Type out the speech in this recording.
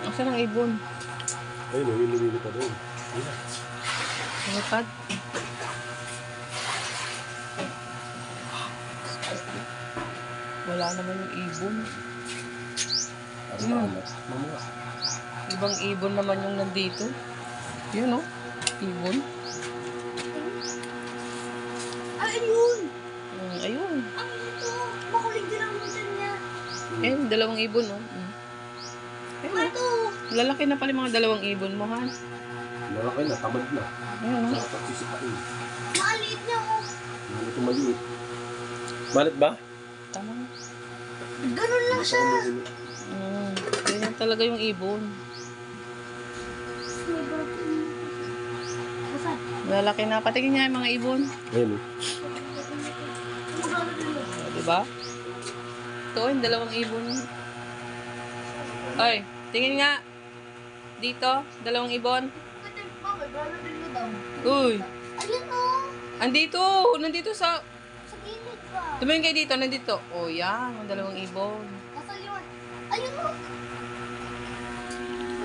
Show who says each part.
Speaker 1: Asan ang ibon?
Speaker 2: Ayun, lumili pa doon.
Speaker 1: Malapad. Wala naman yung ibon. Yun. Ibang ibon naman yung nandito. Yun, oh. Ibon.
Speaker 3: Ay, ayun!
Speaker 1: Ayun.
Speaker 3: Ang ito! Makulig din ang minsan niya.
Speaker 1: Ayun, dalawang ibon, oh. Ayun, oh.
Speaker 3: Ito!
Speaker 1: Lalaki na pala yung mga dalawang ibon mo, ha?
Speaker 2: Malaki na, tamad na.
Speaker 1: Ayun, oh.
Speaker 2: Dapat sisipain.
Speaker 3: Maaliit niya, oh.
Speaker 2: Ano ito maliit? Malit ba?
Speaker 1: Tama.
Speaker 3: Ganun lang siya.
Speaker 1: Ganyan talaga yung ibon.
Speaker 3: Basta.
Speaker 1: Lalaki na. Patingin niya yung mga ibon.
Speaker 2: Ayun eh.
Speaker 1: Diba? Ito, yung dalawang ibon. Ay, tingin nga. Dito, dalawang ibon. Uy,
Speaker 3: Ayun, oh.
Speaker 1: andito. Nandito sa...
Speaker 3: Sa gilid ba?
Speaker 1: Tumingin kayo dito, nandito. Oh, yan. Ang dalawang ibon.
Speaker 3: Nasa liwan. Ayun, oh.